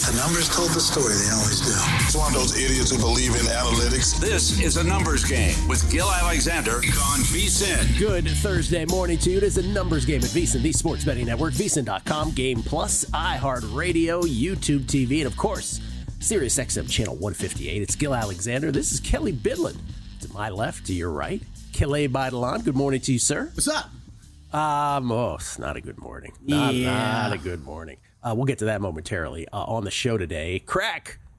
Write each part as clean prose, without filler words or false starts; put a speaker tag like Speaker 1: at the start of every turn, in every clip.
Speaker 1: The numbers told the story. They always do.
Speaker 2: It's one of those idiots who believe in analytics.
Speaker 3: This is a numbers game with Gil Alexander on VSiN.
Speaker 4: Good Thursday morning to you. It is a numbers game at VSiN, the sports betting network, VSiN.com, Game Plus, iHeartRadio, YouTube TV, and of course, Sirius XM channel 158. It's Gil Alexander. This is Kelly Bidlin. To my left, to your right, Kelly Bidlin. Good morning to you, sir.
Speaker 5: What's up?
Speaker 4: It's not a good morning. Not a good morning. We'll get to that momentarily. On the show today,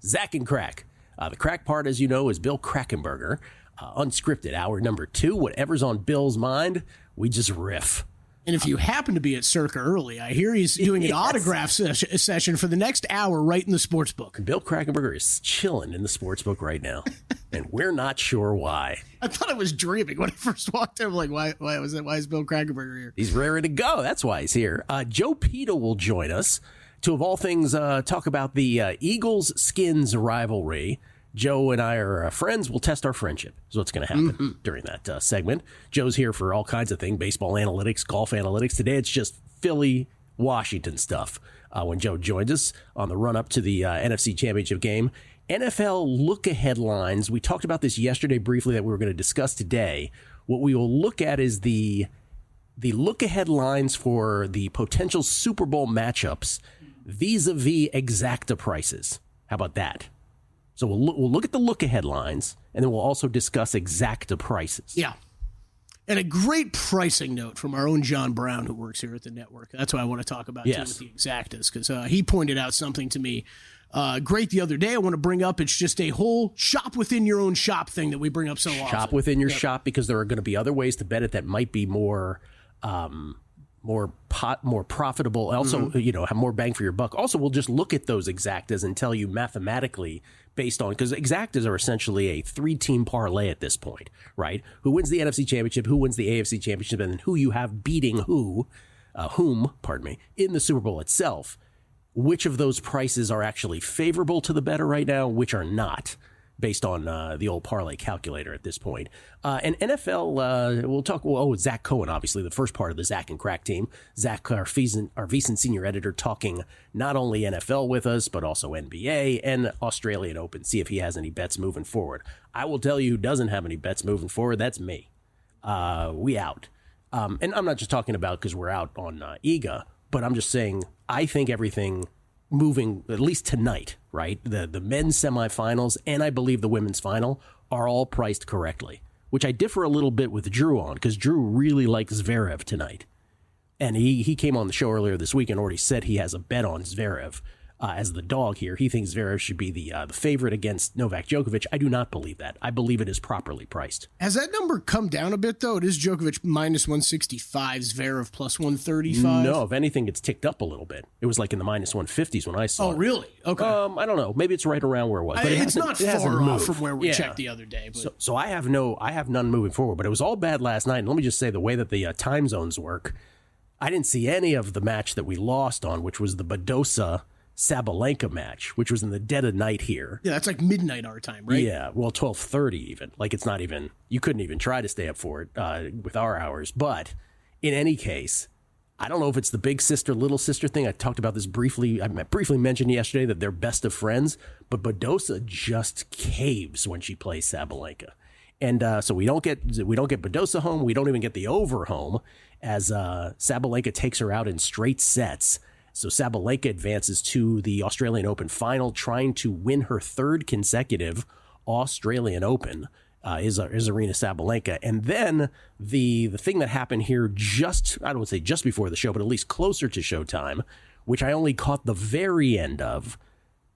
Speaker 4: Zach and Crack. The Crack part, as you know, is Bill Krackomberger. Unscripted, hour number 2. Whatever's on Bill's mind, we just riff.
Speaker 5: And if you happen to be at Circa early, I hear he's doing an autograph session for the next hour right in the sports book.
Speaker 4: Bill Krackomberger is chilling in the sports book right now, and we're not sure why.
Speaker 5: I thought I was dreaming when I first walked in. I'm like, why is Bill Krackomberger here?
Speaker 4: He's raring to go. That's why he's here. Joe Pita will join us to, of all things, talk about the Eagles-Skins rivalry. Joe and I are friends. We'll test our friendship is what's going to happen during that segment. Joe's here for all kinds of things, baseball analytics, golf analytics. Today it's just Philly-Washington stuff when Joe joins us on the run-up to the NFC Championship game. NFL look-ahead lines. We talked about this yesterday briefly that we were going to discuss today. What we will look at is the look-ahead lines for the potential Super Bowl matchups vis-a-vis exacta prices. How about that? So we'll look at the look-ahead lines, and then we'll also discuss exacta prices.
Speaker 5: Yeah. And a great pricing note from our own John Brown, who works here at the network. That's what I want to talk about, too, with the exactas, because he pointed out something to me great the other day. I want to bring up, it's just a whole shop within your own shop thing that we bring up so often.
Speaker 4: Shop within your shop, because there are going to be other ways to bet it that might be more profitable. Also, have more bang for your buck. Also, we'll just look at those exactas and tell you mathematically based on, because exactas are essentially a 3-team parlay at this point, right? Who wins the NFC Championship, who wins the AFC Championship, and then who you have beating whom, in the Super Bowl itself. Which of those prices are actually favorable to the bettor right now, which are not, based on the old parlay calculator at this point. And NFL, we'll talk, Zach Cohen, obviously, the first part of the Zach and Crack team. Zach, our VSiN senior editor, talking not only NFL with us, but also NBA and Australian Open, see if he has any bets moving forward. I will tell you who doesn't have any bets moving forward. That's me. We out. And I'm not just talking about because we're out on EGA, but I'm just saying I think everything moving, at least tonight, right? The men's semifinals and I believe the women's final are all priced correctly, which I differ a little bit with Drew on, because Drew really likes Zverev tonight. And he came on the show earlier this week and already said he has a bet on Zverev as the dog here. He thinks Zverev should be the favorite against Novak Djokovic. I do not believe that. I believe it is properly priced.
Speaker 5: Has that number come down a bit, though? It is Djokovic minus 165, Zverev plus 135?
Speaker 4: No, if anything, it's ticked up a little bit. It was like in the minus 150s when I saw it.
Speaker 5: Oh, really? Okay.
Speaker 4: I don't know. Maybe it's right around where it was. But
Speaker 5: it's not far off from where we checked the other day. But.
Speaker 4: So I have none moving forward. But it was all bad last night. And let me just say, the way that the time zones work, I didn't see any of the match that we lost on, which was the Badosa Sabalenka match, which was in the dead of night here.
Speaker 5: Yeah, that's like midnight our time, right?
Speaker 4: Yeah, well, 12:30 even. Like, it's not even, you couldn't even try to stay up for it with our hours. But in any case, I don't know if it's the big sister, little sister thing. I talked about this briefly. I briefly mentioned yesterday that they're best of friends, but Badosa just caves when she plays Sabalenka. And so we don't get Badosa home. We don't even get the over home as Sabalenka takes her out in straight sets. So Sabalenka advances to the Australian Open final, trying to win her third consecutive Australian Open, is Aryna Sabalenka. And then the thing that happened here I don't want to say just before the show, but at least closer to showtime, which I only caught the very end of,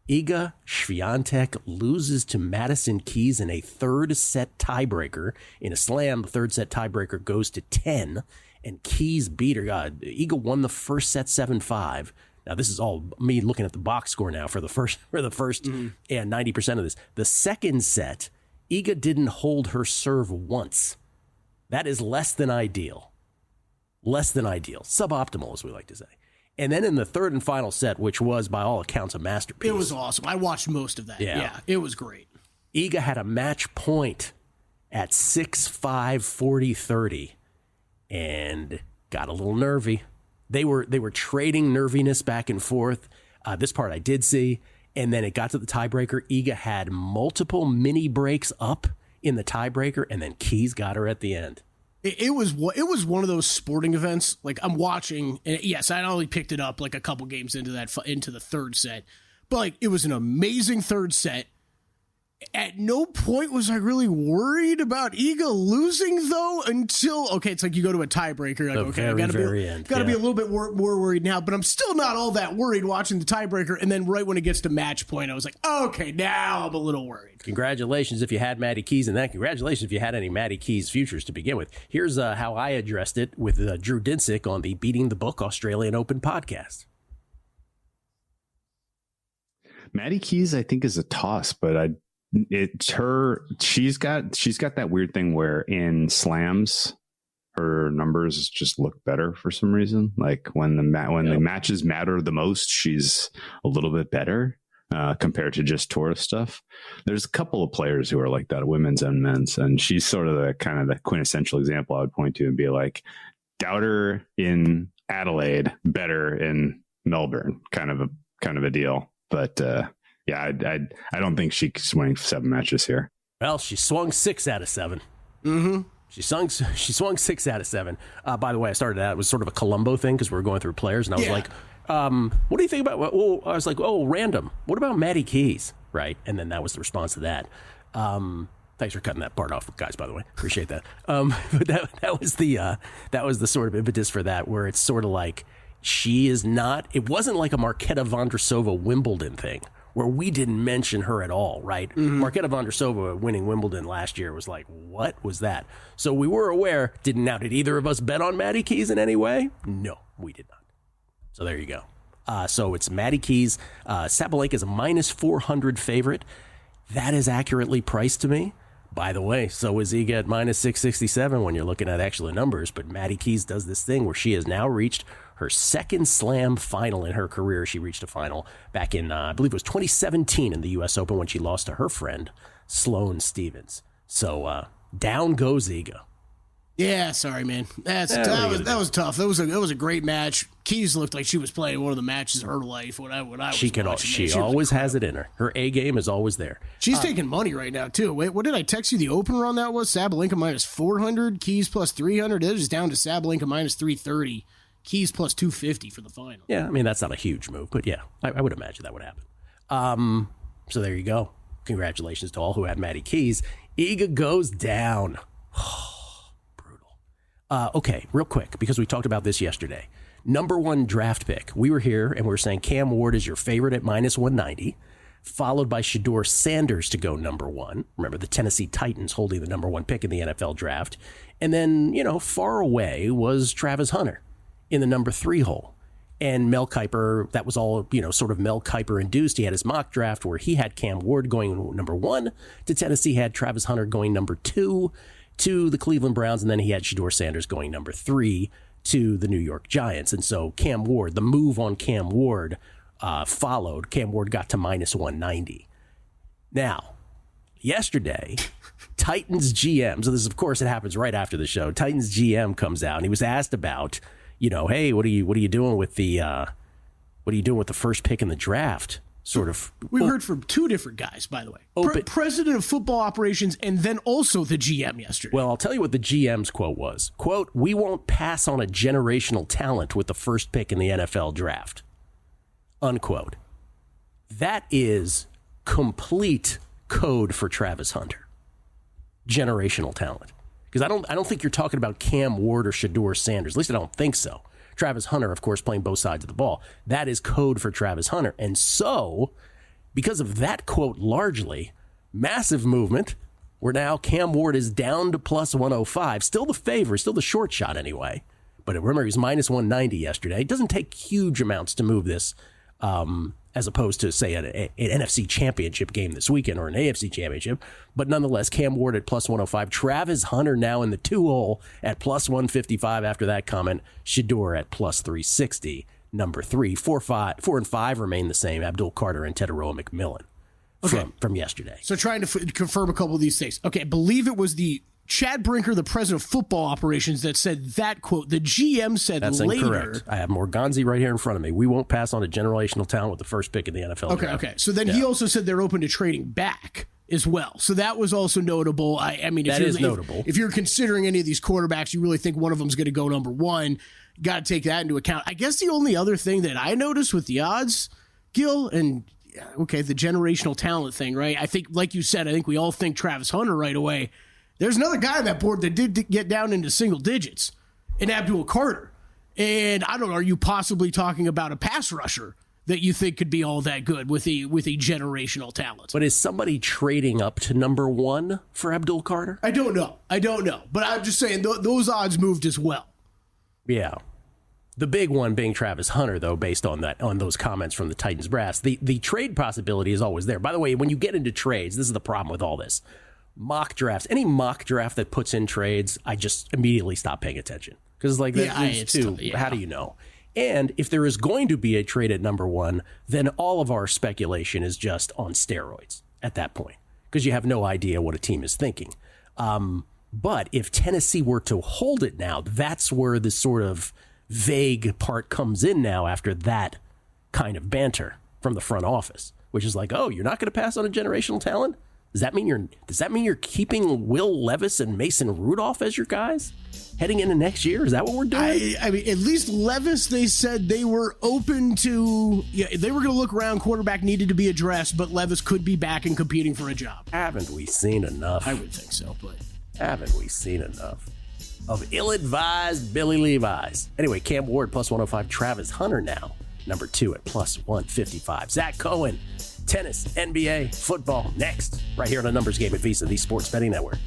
Speaker 4: Iga Swiatek loses to Madison Keys in a third set tiebreaker. In a slam, the third set tiebreaker goes to 10. And Keys beat her. Iga won the first set 7-5. Now, this is all me looking at the box score now for the first and 90% of this. The second set, Iga didn't hold her serve once. That is less than ideal. Less than ideal. Suboptimal, as we like to say. And then in the third and final set, which was by all accounts a masterpiece.
Speaker 5: It was awesome. I watched most of that. Yeah, it was great.
Speaker 4: Iga had a match point at 6-5, 40-30. And got a little nervy. They were trading nerviness back and forth. This part I did see, And then it got to the tiebreaker. Iga had multiple mini breaks up in the tiebreaker, and then Keys got her at the end.
Speaker 5: It was one of those sporting events. Like, I'm watching, and yes, I only picked it up like a couple games into the third set, but like, it was an amazing third set. At no point was I really worried about Iga losing, though, until, okay, it's like you go to a tiebreaker. Like, okay, I gotta be a little bit more worried now, but I'm still not all that worried watching the tiebreaker. And then right when it gets to match point, I was like, okay, now I'm a little worried.
Speaker 4: Congratulations if you had Maddie Keys in that. Congratulations if you had any Maddie Keys futures to begin with. Here's how I addressed it with Drew Dinsick on the Beating the Book Australian Open podcast.
Speaker 6: Maddie Keys, I think, is a toss, but she's got that weird thing where in slams her numbers just look better for some reason. Like when the matches matter the most, she's a little bit better compared to just tour stuff. There's a couple of players who are like that, women's and men's, and she's sort of the quintessential example I would point to and be like, doubt her in Adelaide, better in Melbourne, kind of a deal. But yeah, I don't think she's winning 7 matches here.
Speaker 4: Well, she swung 6 out of 7.
Speaker 5: Mm-hmm.
Speaker 4: She swung 6 out of 7. By the way, I started out, it was sort of a Columbo thing because we were going through players, and I was like, what do you think about, well, I was like, random. What about Maddie Keys? Right? And then that was the response to that. Thanks for cutting that part off, guys, by the way. Appreciate that. But that was the sort of impetus for that, where it's sort of like, it wasn't like a Marketa Vondrousova Wimbledon thing, where we didn't mention her at all, right? Mm-hmm. Marketa Vondrousova winning Wimbledon last year was like, what was that? So we were aware. Did either of us bet on Maddie Keys in any way? No, we did not. So there you go. So it's Maddie Keys. Sabalenka is a -400 favorite. That is accurately priced to me. By the way, so is Iga at -667 when you're looking at actual numbers. But Maddie Keys does this thing where she has now reached her second slam final in her career. She reached a final back in, I believe it was 2017 in the U.S. Open when she lost to her friend, Sloane Stevens. So down goes Iga.
Speaker 5: Yeah, sorry, man. That was tough. That was a great match. Keys looked like she was playing one of the matches of her life. When I was
Speaker 4: she always has it in her. Her A game is always there.
Speaker 5: She's taking money right now too. Wait, what did I text you? The opener on that was Sabalenka -400, Keys +300. It was down to Sabalenka -330. Keys +250 for the final.
Speaker 4: Yeah, I mean, that's not a huge move, but yeah, I would imagine that would happen. So there you go. Congratulations to all who had Maddie Keys. Iga goes down. Brutal. Okay, real quick, because we talked about this yesterday. Number 1 draft pick. We were here and we were saying Cam Ward is your favorite at -190, followed by Shedeur Sanders to go number 1. Remember, the Tennessee Titans holding the number 1 pick in the NFL draft. And then, far away was Travis Hunter in the number 3 hole. And Mel Kiper, that was all, sort of Mel Kiper induced. He had his mock draft where he had Cam Ward going number 1 to Tennessee, had Travis Hunter going number 2 to the Cleveland Browns, and then he had Shedeur Sanders going number 3 to the New York Giants. And so Cam Ward, the move on Cam Ward followed. Cam Ward got to -190. Now, yesterday, Titans GM, so this, of course, it happens right after the show. Titans GM comes out and he was asked about, hey, what are you doing with the first pick in the draft? Sort of.
Speaker 5: We heard from 2 different guys, by the way. President of football operations and then also the GM yesterday.
Speaker 4: Well, I'll tell you what the GM's quote was. Quote, "We won't pass on a generational talent with the first pick in the NFL draft." Unquote. That is complete code for Travis Hunter. Generational talent. Because I don't think you're talking about Cam Ward or Shedeur Sanders. At least I don't think so. Travis Hunter, of course, playing both sides of the ball. That is code for Travis Hunter. And so, because of that quote largely, massive movement, where now Cam Ward is down to +105. Still the favorite, still the short shot anyway. But remember, he was -190 yesterday. It doesn't take huge amounts to move this, as opposed to, say, an NFC championship game this weekend or an AFC championship. But nonetheless, Cam Ward at +105. Travis Hunter now in the 2 hole at +155 after that comment. Shedeur at +360, number 3. 4 and 5 remain the same. Abdul Carter and Teteroa McMillan from yesterday.
Speaker 5: So trying to confirm a couple of these things. Okay, I believe it was the Chad Brinker, the president of football operations, that said that quote. The GM said
Speaker 4: that's
Speaker 5: later.
Speaker 4: Incorrect. I have Morganzi right here in front of me. We won't pass on a generational talent with the first pick in the NFL draft.
Speaker 5: Okay. So then he also said they're open to trading back as well. So that was also notable. I mean, notable. If you're considering any of these quarterbacks, you really think one of them is going to go number one, you got to take that into account. I guess the only other thing that I noticed with the odds, Gil, and the generational talent thing, right? I think, like you said, I think we all think Travis Hunter right away. There's another guy on that board that did get down into single digits, in Abdul Carter. And I don't know, are you possibly talking about a pass rusher that you think could be all that good with a generational talent?
Speaker 4: But is somebody trading up to number one for Abdul Carter?
Speaker 5: I don't know. But I'm just saying those odds moved as well.
Speaker 4: Yeah. The big one being Travis Hunter, though, based on those comments from the Titans brass. The trade possibility is always there. By the way, when you get into trades, this is the problem with all this. Mock drafts, any mock draft that puts in trades, I just immediately stop paying attention. Because how do you know? And if there is going to be a trade at number one, then all of our speculation is just on steroids at that point. Because you have no idea what a team is thinking. But if Tennessee were to hold it now, that's where the sort of vague part comes in now after that kind of banter from the front office, which is like, oh, you're not going to pass on a generational talent? Does that mean you're keeping Will Levis and Mason Rudolph as your guys heading into next year? Is that what we're doing?
Speaker 5: I mean, at least Levis, they said they were open to. Yeah, they were going to look around. Quarterback needed to be addressed, but Levis could be back and competing for a job.
Speaker 4: Haven't we seen enough?
Speaker 5: I would think so, but
Speaker 4: haven't we seen enough of ill-advised Billy Levi's? Anyway, Cam Ward plus 105. Travis Hunter now number 2 at plus 155. Zach Cohen. Tennis, NBA, football, next, right here on a Numbers Game at Visa, the Sports Betting Network.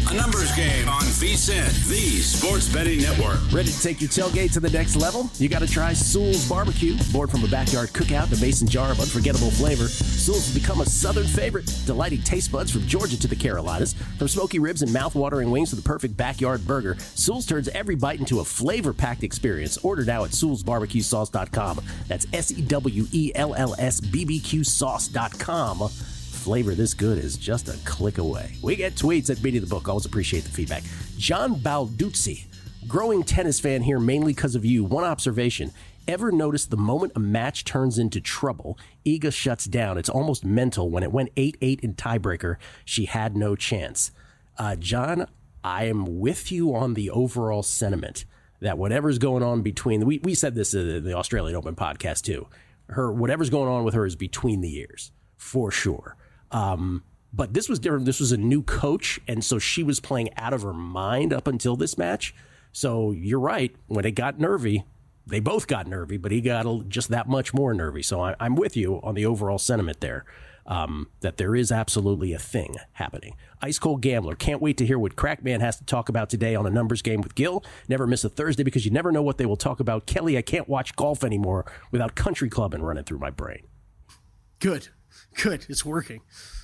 Speaker 3: A Numbers Game on VSiN, the Sports Betting Network.
Speaker 4: Ready to take your tailgate to the next level? You got to try Sewell's Barbecue. Born from a backyard cookout in a mason jar of unforgettable flavor, Sewell's has become a southern favorite, delighting taste buds from Georgia to the Carolinas. From smoky ribs and mouth-watering wings to the perfect backyard burger, Sewell's turns every bite into a flavor-packed experience. Order now at SewellsBarbecueSauce.com. That's SEWELLS BBQSauce.com. Flavor this good is just a click away. We get tweets at Beating the Book. Always appreciate the feedback. John Balduzzi, growing tennis fan here mainly because of you. One observation. Ever notice the moment a match turns into trouble, Iga shuts down? It's almost mental. When it went 8-8 in tiebreaker, she had no chance. John, I am with you on the overall sentiment that whatever's going on between, we said this in the Australian Open podcast too, whatever's going on with her is between the ears, for sure. But this was different. This was a new coach, and so she was playing out of her mind up until this match. So you're right. When it got nervy, they both got nervy, but he got just that much more nervy. So I'm with you on the overall sentiment there, that there is absolutely a thing happening. Ice Cold Gambler. Can't wait to hear what Crackman has to talk about today on a Numbers Game with Gil. Never miss a Thursday because you never know what they will talk about. Kelly, I can't watch golf anymore without country clubbing running through my brain.
Speaker 5: Good. It's working.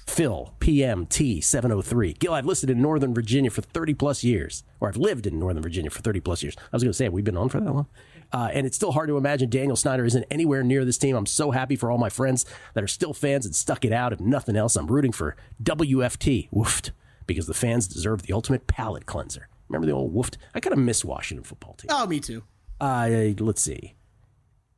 Speaker 4: Phil, PMT 703. Gil, I've lived in Northern Virginia for 30 plus years. Or I've lived in Northern Virginia for 30 plus years. I was going to say, have we been on for that long? And it's still hard to imagine Daniel Snyder isn't anywhere near this team. I'm so happy for all my friends that are still fans and stuck it out. If nothing else, I'm rooting for WFT. Woofed. Because the fans deserve the ultimate palate cleanser. Remember the old woofed? I kind of miss Washington football team.
Speaker 5: Oh, me too.
Speaker 4: Let's see.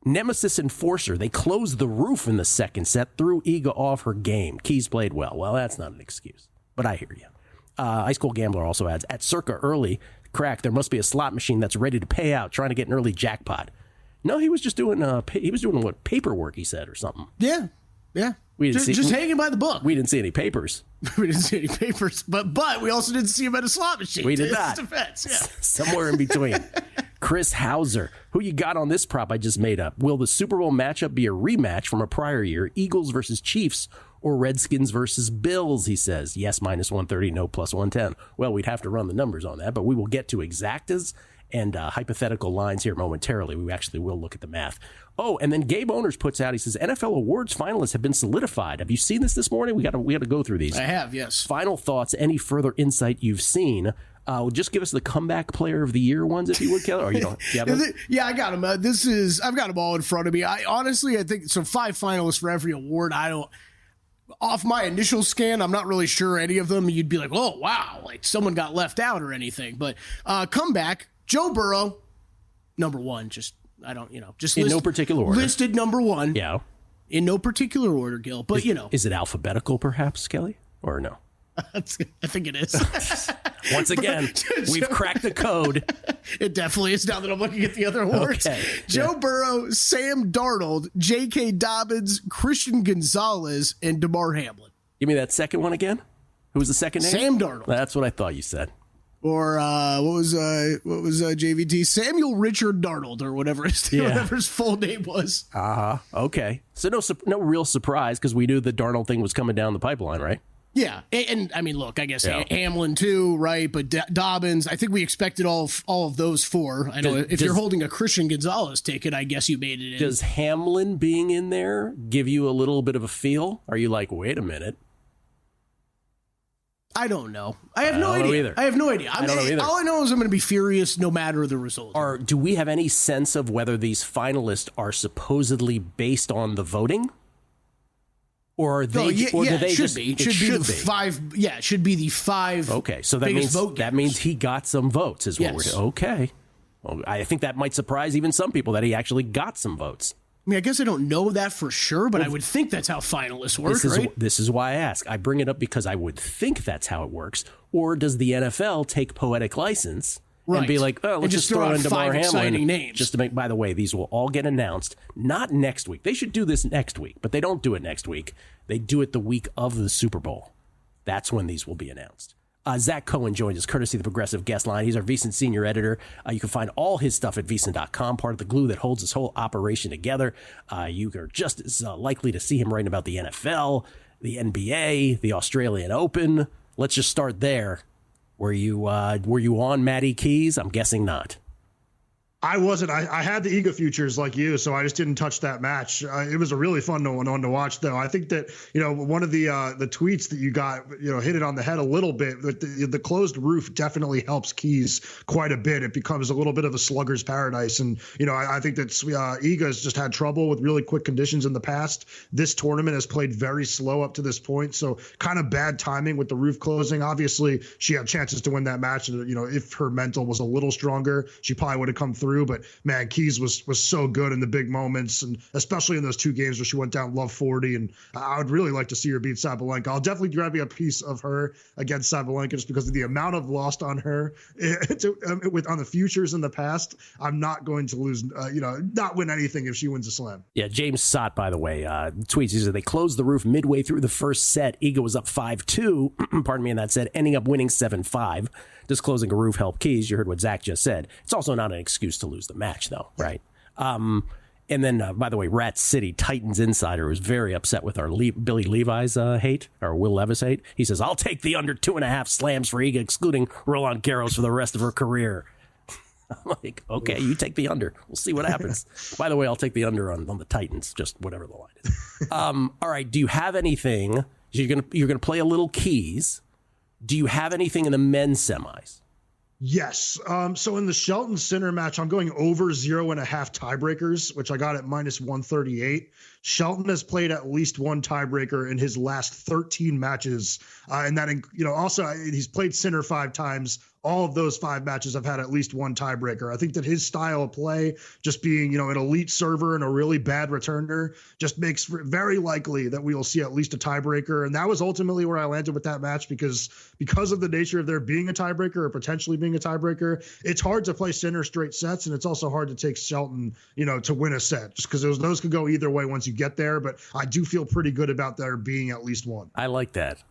Speaker 4: Nemesis Enforcer. They closed the roof in the second set, threw Iga off her game. Keys played well. Well, that's not an excuse, but I hear you. Ice Cold Gambler also adds, at Circa early, crack, there must be a slot machine that's ready to pay out, trying to get an early jackpot. No, he was just doing what, paperwork, he said, or something.
Speaker 5: Yeah.
Speaker 4: We didn't
Speaker 5: just hanging by the book.
Speaker 4: We didn't see any papers.
Speaker 5: We didn't see any papers, but we also didn't see him at a slot machine.
Speaker 4: We did not.
Speaker 5: Defense, yeah.
Speaker 4: Somewhere in between. Chris Hauser, who you got on this prop I just made up? Will the Super Bowl matchup be a rematch from a prior year, Eagles versus Chiefs, or Redskins versus Bills, he says. Yes, minus 130, no, plus 110. Well, we'd have to run the numbers on that, but we will get to exactas and hypothetical lines here momentarily. We actually will look at the math. Oh, and then Gabe Owners puts out, he says, NFL awards finalists have been solidified. Have you seen this morning? We got to go through these.
Speaker 5: I have, yes.
Speaker 4: Final thoughts, any further insight you've seen. Just give us the comeback player of the year ones, if you would, Kelly. Or you don't?
Speaker 5: Yeah, I got them. I've got them all in front of me. I think so. 5 finalists for every award. Off my initial scan, I'm not really sure any of them. You'd be like, oh wow, like someone got left out or anything. But comeback, Joe Burrow, number 1. Just
Speaker 4: in no particular order.
Speaker 5: Listed number 1.
Speaker 4: Yeah,
Speaker 5: in no particular order, Gil. But
Speaker 4: is it alphabetical, perhaps, Kelly, or no?
Speaker 5: I think it is.
Speaker 4: Once again, we've cracked the code.
Speaker 5: It definitely is now that I'm looking at the other awards.
Speaker 4: Okay.
Speaker 5: Joe Burrow, Sam Darnold, J.K. Dobbins, Christian Gonzalez, and DeMar Hamlin.
Speaker 4: Give me that second one again. Who was the second name?
Speaker 5: Sam Darnold.
Speaker 4: That's what I thought you said.
Speaker 5: Or what was JVT? Samuel Richard Darnold, or whatever his full name was.
Speaker 4: Okay. So no real surprise, because we knew the Darnold thing was coming down the pipeline, right?
Speaker 5: Yeah, and I mean, look, I guess Hamlin too, right? But Dobbins, I think we expected all of those 4. I know if you're holding a Christian Gonzalez ticket, I guess you made it in.
Speaker 4: Does Hamlin being in there give you a little bit of a feel? Are you like, wait a minute?
Speaker 5: I don't know. I have no idea. I have no idea.
Speaker 4: I don't know either.
Speaker 5: All I know is I'm going to be furious no matter the result.
Speaker 4: Or do we have any sense of whether these finalists are supposedly based on the voting? Or are they?
Speaker 5: It should be the 5. Yeah, it should be the 5.
Speaker 4: Okay, so that means he got some votes, is what we're doing. Okay, well, I think that might surprise even some people that he actually got some votes.
Speaker 5: I mean, I guess I don't know that for sure, but I would think that's how finalists work, right?
Speaker 4: This is why I ask. I bring it up because I would think that's how it works. Or does the NFL take poetic license and be like, oh, let's just throw in DeMar Hamlin names. Just to make, by the way, these will all get announced, not next week. They should do this next week, but they don't do it next week. They do it the week of the Super Bowl. That's when these will be announced. Zach Cohen joins us, courtesy of the Progressive Guest Line. He's our VSiN senior editor. You can find all his stuff at VSiN.com, part of the glue that holds this whole operation together. You are just as likely to see him writing about the NFL, the NBA, the Australian Open. Let's just start there. Were you on Matty Keys? I'm guessing not.
Speaker 7: I wasn't. I had the Ega futures like you, so I just didn't touch that match. It was a really fun one to watch, though. I think that, one of the tweets that you got, hit it on the head a little bit. But the closed roof definitely helps Keys quite a bit. It becomes a little bit of a slugger's paradise. And, I think that Ega's just had trouble with really quick conditions in the past. This tournament has played very slow up to this point. So kind of bad timing with the roof closing. Obviously, she had chances to win that match. And, if her mental was a little stronger, she probably would have come through. But man, Keys was so good in the big moments, and especially in those 2 games where she went down love 40. And I would really like to see her beat Sabalenka. I'll definitely grab you a piece of her against Sabalenka just because of the amount of lost on her on the futures in the past. I'm not going to lose, not win anything if she wins a slam.
Speaker 4: Yeah, James Sott, by the way, tweets. He said they closed the roof midway through the first set. Iga was up 5-2. Pardon me, in that set, ending up winning 7-5. Just closing a roof helped Keys. You heard what Zach just said. It's also not an excuse to lose the match, though, right? And then, by the way, Rat City Titans insider was very upset with our Billy Levi's hate, or Will Levis hate. He says, I'll take the under 2.5 slams for Iga, excluding Roland Garros for the rest of her career. I'm like, okay, you take the under. We'll see what happens. By the way, I'll take the under on the Titans, just whatever the line is. All right, do you have anything? You're gonna play a little Keys. Do you have anything in the men's semis?
Speaker 7: Yes. So in the Shelton Sinner match, I'm going over 0.5 tiebreakers, which I got at -138. Shelton has played at least one tiebreaker in his last 13 matches. And that, also he's played Sinner 5 times. All of those 5 matches have had at least one tiebreaker. I think that his style of play, just being, an elite server and a really bad returner, just makes very likely that we will see at least a tiebreaker. And that was ultimately where I landed with that match because of the nature of there being a tiebreaker or potentially being a tiebreaker, it's hard to play Sinner straight sets. And it's also hard to take Shelton, to win a set just because those could go either way once you get there. But I do feel pretty good about there being at least one.
Speaker 4: I like that.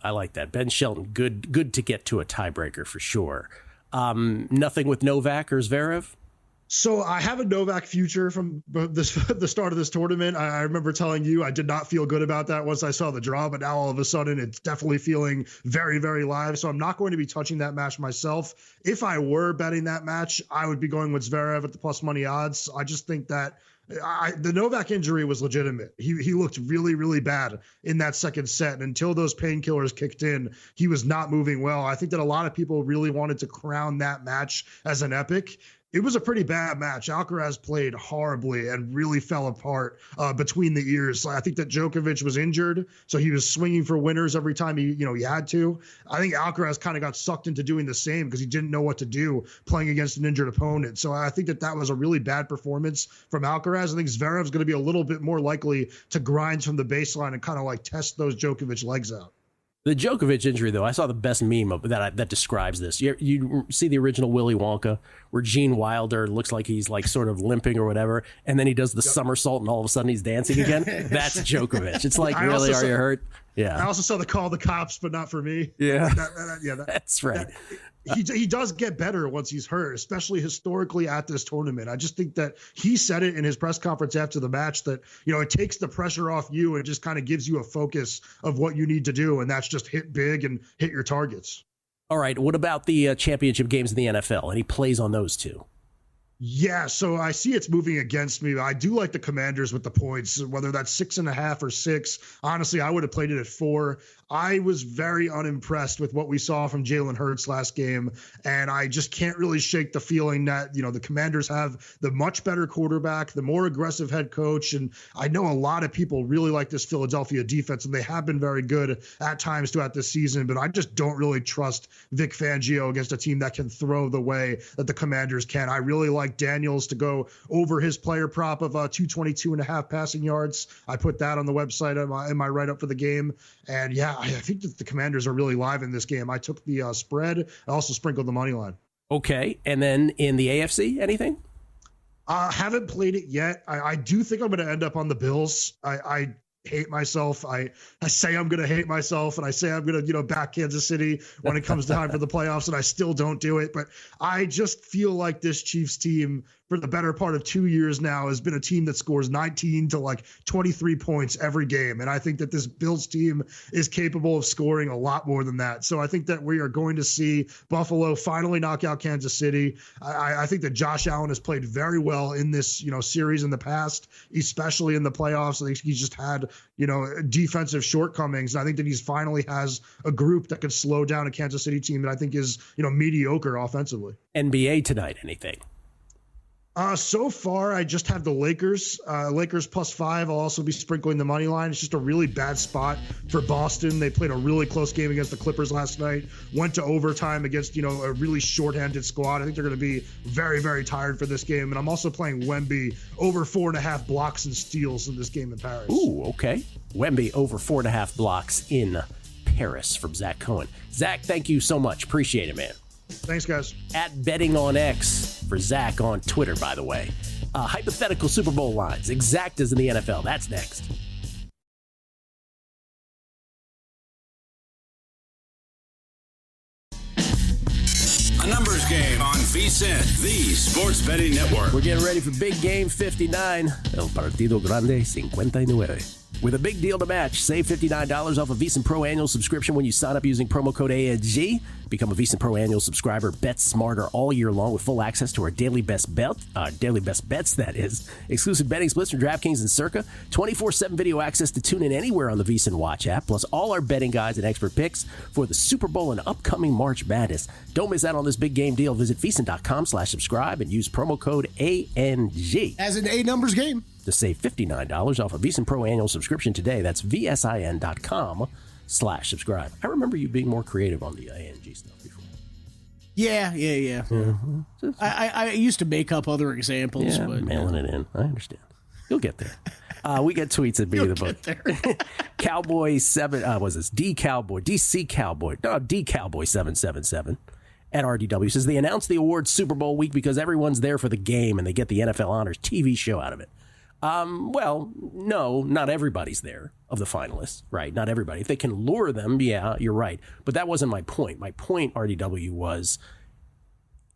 Speaker 4: Ben Shelton, good to get to a tiebreaker for sure. Nothing with Novak or Zverev?
Speaker 7: So I have a Novak future from the start of this tournament. I remember telling you I did not feel good about that once I saw the draw, but now all of a sudden it's definitely feeling very, very live. So I'm not going to be touching that match myself. If I were betting that match, I would be going with Zverev at the plus money odds. I just think that The Novak injury was legitimate. He looked really, really bad in that second set. And until those painkillers kicked in, he was not moving well. I think that a lot of people really wanted to crown that match as an epic. It was a pretty bad match. Alcaraz played horribly and really fell apart between the ears. I think that Djokovic was injured, so he was swinging for winners every time he had to. I think Alcaraz kind of got sucked into doing the same because he didn't know what to do playing against an injured opponent. So I think that was a really bad performance from Alcaraz. I think Zverev's going to be a little bit more likely to grind from the baseline and kind of like test those Djokovic legs out.
Speaker 4: The Djokovic injury, though, I saw the best meme of that describes this. You see the original Willy Wonka, where Gene Wilder looks like he's like sort of limping or whatever, and then he does the somersault, and all of a sudden he's dancing again. That's Djokovic. It's like, really, are you hurt? Yeah.
Speaker 7: I also saw the call the cops, but not for me.
Speaker 4: Yeah. That's right.
Speaker 7: He does get better once he's hurt, especially historically at this tournament. I just think that he said it in his press conference after the match that, it takes the pressure off you and just kind of gives you a focus of what you need to do. And that's just hit big and hit your targets.
Speaker 4: All right. What about the championship games in the NFL? Any plays on those two?
Speaker 7: Yeah, so I see it's moving against me. I do like the Commanders with the points, whether that's 6.5 or 6. Honestly, I would have played it at 4. I was very unimpressed with what we saw from Jalen Hurts last game, and I just can't really shake the feeling that, the Commanders have the much better quarterback, the more aggressive head coach, and I know a lot of people really like this Philadelphia defense, and they have been very good at times throughout this season, but I just don't really trust Vic Fangio against a team that can throw the way that the Commanders can. I really like Daniels to go over his player prop of 222.5 passing yards. I put that on the website in my write-up for the game, and yeah, I think that the Commanders are really live in this game. I took the spread. I also sprinkled the money line.
Speaker 4: Okay. And then in the AFC, anything?
Speaker 7: Haven't played it yet. I do think I'm going to end up on the Bills. I hate myself. I say I'm going to hate myself, and I say I'm going to, back Kansas City when it comes time for the playoffs, and I still don't do it. But I just feel like this Chiefs team for the better part of 2 years now has been a team that scores 19 to like 23 points every game. And I think that this Bills team is capable of scoring a lot more than that. So I think that we are going to see Buffalo finally knock out Kansas City. I think that Josh Allen has played very well in this, series in the past, especially in the playoffs. I think he's just had, defensive shortcomings. And I think that he's finally has a group that could slow down a Kansas City team that I think is, mediocre offensively.
Speaker 4: NBA tonight, anything?
Speaker 7: So far, I just have the Lakers. Lakers +5. I'll also be sprinkling the money line. It's just a really bad spot for Boston. They played a really close game against the Clippers last night. Went to overtime against, a really shorthanded squad. I think they're going to be very, very tired for this game. And I'm also playing Wemby over 4.5 blocks and steals in this game in Paris.
Speaker 4: Ooh, okay. Wemby over 4.5 blocks in Paris from Zach Cohen. Zach, thank you so much. Appreciate it, man.
Speaker 7: Thanks, guys.
Speaker 4: At Betting on X for Zach on Twitter, by the way. Hypothetical Super Bowl lines. Exactas in the NFL. That's next.
Speaker 3: A numbers game on VSiN, the Sports Betting Network.
Speaker 4: We're getting ready for Big Game 59. El Partido Grande 59. With a big deal to match, save $59 off a VSiN Pro annual subscription when you sign up using promo code ANG. Become a VSiN Pro annual subscriber. Bet smarter all year long with full access to our daily best bets, that is. Exclusive betting splits from DraftKings and Circa. 24/7 video access to tune in anywhere on the VSiN Watch app. Plus all our betting guides and expert picks for the Super Bowl and upcoming March Madness. Don't miss out on this big game deal. Visit VSiN.com/subscribe and use promo code ANG.
Speaker 5: As an A numbers game.
Speaker 4: To save $59 off a VSiN Pro annual subscription today. That's VSIN.com/subscribe. I remember you being more creative on the ANG stuff before.
Speaker 5: Yeah. Mm-hmm. I used to make up other examples.
Speaker 4: Yeah,
Speaker 5: but
Speaker 4: mailing it in. I understand. You'll get there. We get tweets at Beat the Book. Cowboy 7, was this? D Cowboy 777 at RDW says they announced the awards Super Bowl week because everyone's there for the game and they get the NFL Honors TV show out of it. Well, no, not everybody's there of the finalists, right? Not everybody. If they can lure them, yeah, you're right. But that wasn't my point. My point, RDW, was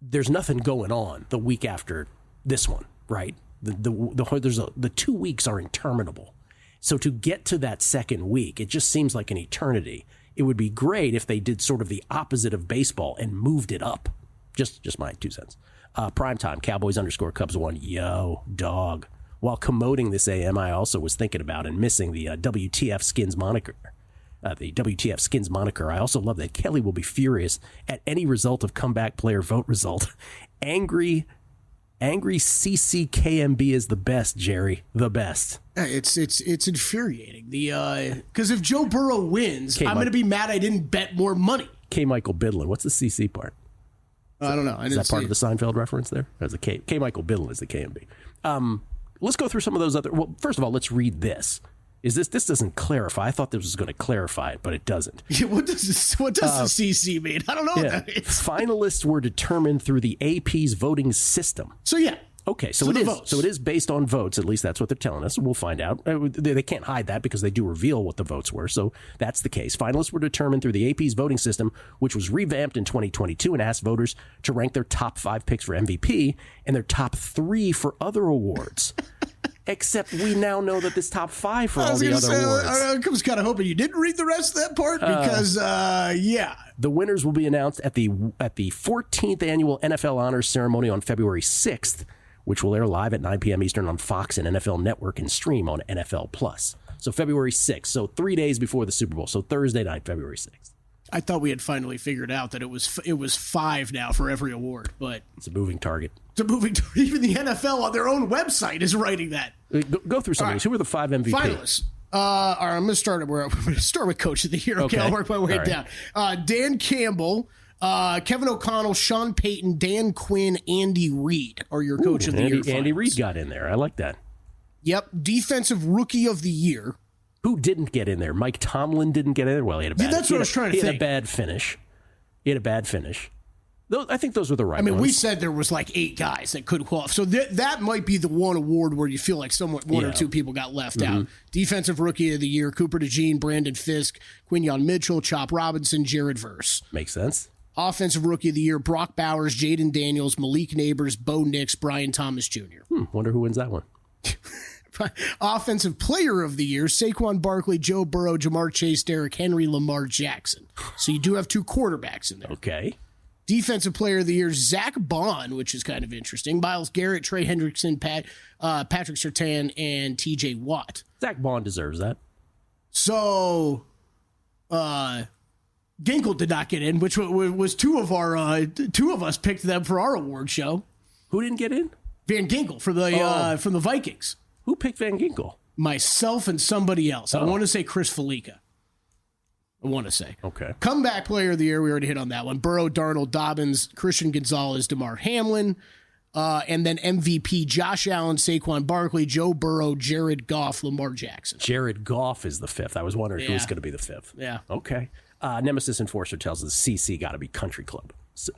Speaker 4: there's nothing going on the week after this one, right? The 2 weeks are interminable. So to get to that second week, it just seems like an eternity. It would be great if they did sort of the opposite of baseball and moved it up. Just my 2 cents. Primetime, Cowboys _Cubs 1. Yo, dog. while commoding this AM, I also was thinking about and missing the WTF Skins moniker. The WTF Skins moniker. I also love that Kelly will be furious at any result of comeback player vote result. Angry CCKMB is the best, Jerry. The best.
Speaker 5: It's infuriating. Because if Joe Burrow wins, I'm going to be mad I didn't bet more money.
Speaker 4: K. Michael Bidlin. What's the CC part?
Speaker 5: I don't know.
Speaker 4: Is that part of the Seinfeld reference there? There's a K. K. Michael Bidlin is the KMB. Let's go through some of those other. Well, first of all, let's read this. This doesn't clarify? I thought this was going to clarify it, but it doesn't.
Speaker 5: Yeah, what does the CC mean? I don't know what that means.
Speaker 4: Finalists were determined through the AP's voting system.
Speaker 5: So yeah.
Speaker 4: Okay, so it is. Votes. So it is based on votes. At least that's what they're telling us. We'll find out. They can't hide that because they do reveal what the votes were. So that's the case. Finalists were determined through the AP's voting system, which was revamped in 2022 and asked voters to rank their top 5 picks for MVP and their top 3 for other awards. Except we now know that this top 5 for all the other awards.
Speaker 5: I was kind of hoping you didn't read the rest of that part because,
Speaker 4: The winners will be announced at the 14th annual NFL Honors Ceremony on February 6th, which will air live at 9 p.m. Eastern on Fox and NFL Network and stream on NFL Plus. So February 6th, so 3 days before the Super Bowl. So Thursday night, February 6th.
Speaker 5: I thought we had finally figured out that it was 5 now for every award, but
Speaker 4: it's a moving target.
Speaker 5: Even the NFL on their own website is writing that.
Speaker 4: Go through some of these. Who are the 5 MVP?
Speaker 5: Finalists. All right, I'm going to start with Coach of the Year. Okay, I'll work my way down. Dan Campbell, Kevin O'Connell, Sean Payton, Dan Quinn, Andy Reid are your Coach of the Year.
Speaker 4: Andy Reid got in there. I like that.
Speaker 5: Yep. Defensive Rookie of the Year.
Speaker 4: Who didn't get in there? Mike Tomlin didn't get in there. Well, he had a bad.
Speaker 5: That's what I was trying to think.
Speaker 4: He had a bad finish. I think those were the right ones.
Speaker 5: We said there was like 8 guys that could qualify. So that might be the one award where you feel like one or two people got left out. Defensive Rookie of the Year, Cooper DeJean, Brandon Fisk, Quinyon Mitchell, Chop Robinson, Jared Verse.
Speaker 4: Makes sense.
Speaker 5: Offensive Rookie of the Year, Brock Bowers, Jaden Daniels, Malik Neighbors, Bo Nix, Brian Thomas Jr.
Speaker 4: Wonder who wins that one.
Speaker 5: Offensive Player of the Year, Saquon Barkley, Joe Burrow, Jamar Chase, Derrick Henry, Lamar Jackson. So you do have 2 quarterbacks in there.
Speaker 4: Okay.
Speaker 5: Defensive Player of the Year, Zach Bond, which is kind of interesting. Myles Garrett, Trey Hendrickson, Patrick Surtain, and TJ Watt.
Speaker 4: Zach Bond deserves that.
Speaker 5: So, Ginkle did not get in, which was 2 of us picked them for our award show.
Speaker 4: Who didn't get in?
Speaker 5: Van Ginkle from the Vikings.
Speaker 4: Who picked Van Ginkle?
Speaker 5: Myself and somebody else. I want to say Chris Felica. I want to say.
Speaker 4: Okay.
Speaker 5: Comeback Player of the Year, we already hit on that one. Burrow, Darnold, Dobbins, Christian Gonzalez, DeMar Hamlin. And then MVP, Josh Allen, Saquon Barkley, Joe Burrow, Jared Goff, Lamar Jackson.
Speaker 4: Jared Goff is the 5th. I was wondering who's going to be the 5th.
Speaker 5: Yeah.
Speaker 4: Okay. Nemesis Enforcer tells us CC got to be Country Club.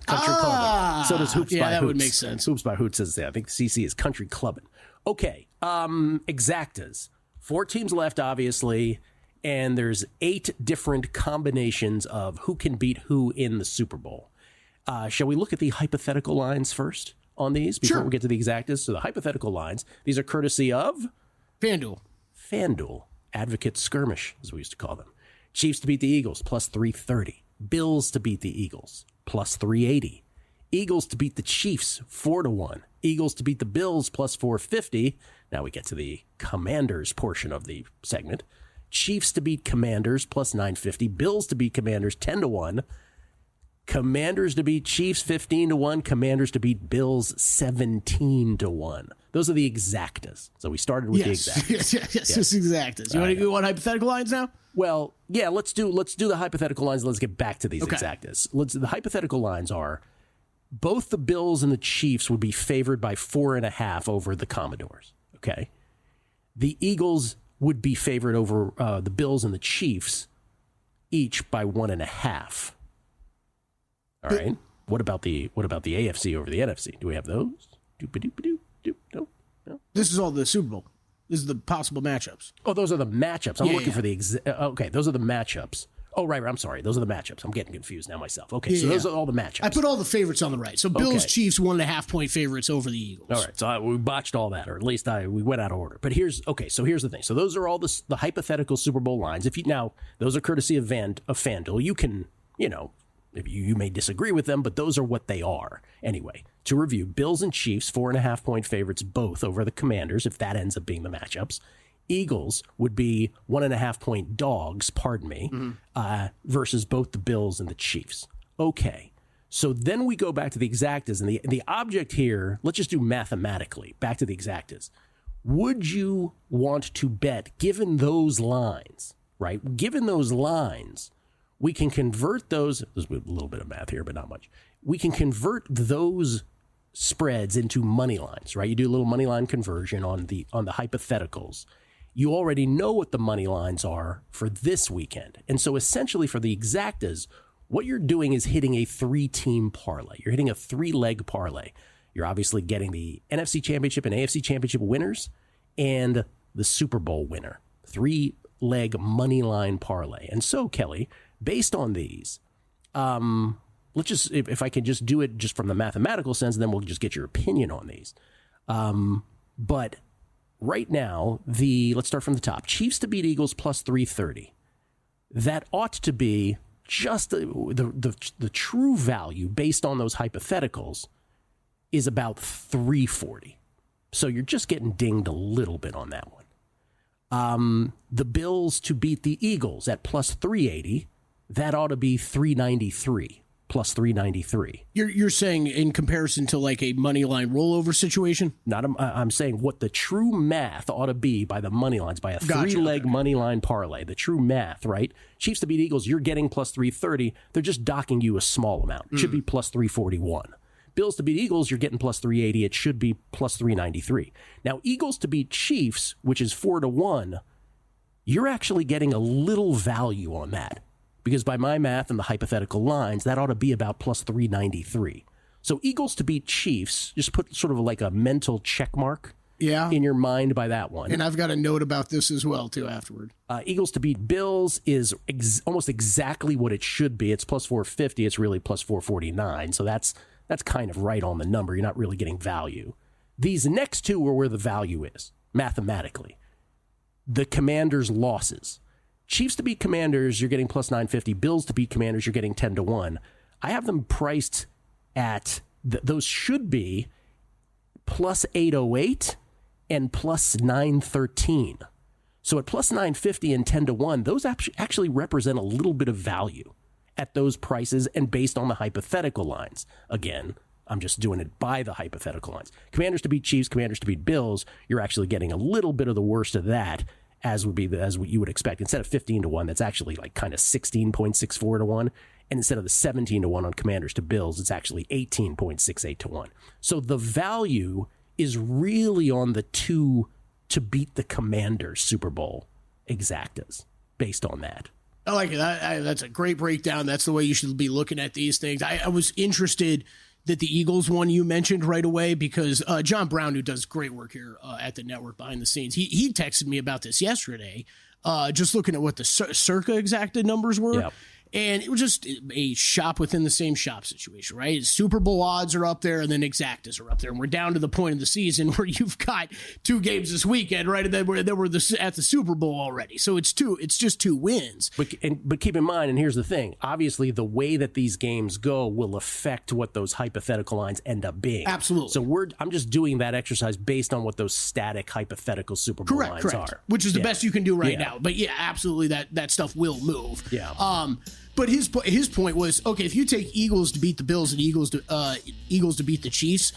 Speaker 4: Country Clubbing. So does Hoops by Hoots.
Speaker 5: Yeah, that would make sense.
Speaker 4: Hoops by Hoots says I think CC is Country Clubbing. Okay. Exactas. 4 teams left, obviously. And there's 8 different combinations of who can beat who in the Super Bowl. Shall we look at the hypothetical lines first on these before we get to the exactas? So the hypothetical lines, these are courtesy of FanDuel, Advocate Skirmish, as we used to call them. Chiefs to beat the Eagles, plus 330. Bills to beat the Eagles, plus 380. Eagles to beat the Chiefs, 4-1. Eagles to beat the Bills, plus 450. Now we get to the Commanders portion of the segment. Chiefs to beat Commanders, plus 950. Bills to beat Commanders, 10-1. Commanders to beat Chiefs, 15-1. Commanders to beat Bills, 17-1. Those are the exactas. So we started with the exactas.
Speaker 5: Yes, it's exactas. You want hypothetical lines now?
Speaker 4: Well, yeah, let's do the hypothetical lines. Let's get back to these exactas. The hypothetical lines are both the Bills and the Chiefs would be favored by 4.5 over the Commodores. Okay. The Eagles would be favored over the Bills and the Chiefs each by 1.5. All right. What about the AFC over the NFC? Do we have those? No.
Speaker 5: This is all the Super Bowl. This is the possible matchups.
Speaker 4: Oh, those are the matchups. I'm looking for the okay. Those are the matchups. Oh, right. I'm sorry. Those are the matchups. I'm getting confused now myself. Okay, so those are all the matchups.
Speaker 5: I put all the favorites on the right. So Bills, Chiefs, 1.5 point favorites over the Eagles.
Speaker 4: All right. So we botched all that, or at least we went out of order. But here's the thing. So those are all the hypothetical Super Bowl lines. Those are courtesy of FanDuel. You can, you may disagree with them, but those are what they are. Anyway, to review, Bills and Chiefs, 4.5-point favorites both over the Commanders, if that ends up being the matchups. Eagles would be 1.5-point dogs, versus both the Bills and the Chiefs. Okay, so then we go back to the exactas, and the object here, let's just do mathematically, back to the exactas. Would you want to bet, given those lines, right? Given those lines, we can convert those, there's a little bit of math here, but not much. We can convert those spreads into money lines, right? You do a little money line conversion on the hypotheticals. You already know what the money lines are for this weekend. And so essentially for the exactas, what you're doing is hitting a 3-team parlay. You're hitting a 3-leg parlay. You're obviously getting the NFC Championship and AFC Championship winners and the Super Bowl winner. 3-leg money line parlay. And so, Kelly, based on these, let's just, if I can just do it just from the mathematical sense, then we'll just get your opinion on these. But right now, let's start from the top. Chiefs to beat Eagles plus 330. That ought to be just the true value based on those hypotheticals is about 340. So you're just getting dinged a little bit on that one. The Bills to beat the Eagles at plus 380, that ought to be 393, plus 393.
Speaker 5: You're saying in comparison to like a money line rollover situation?
Speaker 4: I'm saying what the true math ought to be by the money lines, by a 3-leg money line parlay. The true math, right? Chiefs to beat Eagles, you're getting plus 330. They're just docking you a small amount. It should be plus 341. Bills to beat Eagles, you're getting plus 380. It should be plus 393. Now, Eagles to beat Chiefs, which is 4-1, you're actually getting a little value on that. Because by my math and the hypothetical lines, that ought to be about plus 393. So Eagles to beat Chiefs, just put sort of like a mental check mark in your mind by that one.
Speaker 5: And I've got a note about this as well, too, afterward.
Speaker 4: Eagles to beat Bills is almost exactly what it should be. It's plus 450. It's really plus 449. So that's kind of right on the number. You're not really getting value. These next two are where the value is, mathematically. The Commanders' losses. Chiefs to beat Commanders, you're getting plus 950. Bills to beat Commanders, you're getting 10-1. I have them priced at, those should be plus 808 and plus 913. So at plus 950 and 10-1, those actually represent a little bit of value at those prices and based on the hypothetical lines. Again, I'm just doing it by the hypothetical lines. Commanders to beat Chiefs, Commanders to beat Bills, you're actually getting a little bit of the worst of that, as what you would expect. Instead of 15-1, that's actually like kind of 16.64-1. And instead of the 17-1 on Commanders to Bills, it's actually 18.68-1. So the value is really on the two to beat the Commanders Super Bowl exactas based on that.
Speaker 5: I like it. That's a great breakdown. That's the way you should be looking at these things. I was interested that the Eagles one you mentioned right away because John Brown, who does great work here at the network behind the scenes, he texted me about this yesterday, just looking at what the circa exacta numbers were. Yep. And it was just a shop within the same shop situation, right? Super Bowl odds are up there and then exactas are up there. And we're down to the point of the season where you've got 2 games this weekend, right? And then we're at the Super Bowl already. So it's just 2 wins.
Speaker 4: But keep in mind, and here's the thing, obviously the way that these games go will affect what those hypothetical lines end up being.
Speaker 5: Absolutely.
Speaker 4: So I'm just doing that exercise based on what those static hypothetical Super Bowl lines are.
Speaker 5: Which is the best you can do right now. But yeah, absolutely that stuff will move.
Speaker 4: Yeah.
Speaker 5: But his point was, okay, if you take Eagles to beat the Bills and Eagles to beat the Chiefs,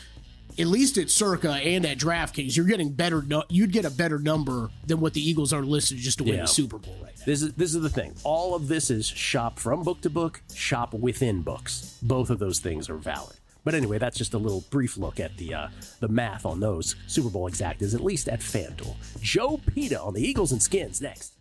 Speaker 5: at least at Circa and at DraftKings, you'd get a better number than what the Eagles are listed just to win the Super Bowl right now.
Speaker 4: This is the thing. All of this is shop from book to book, shop within books. Both of those things are valid. But anyway, that's just a little brief look at the math on those Super Bowl exactas, at least at FanDuel. Joe Pita on the Eagles and Skins next.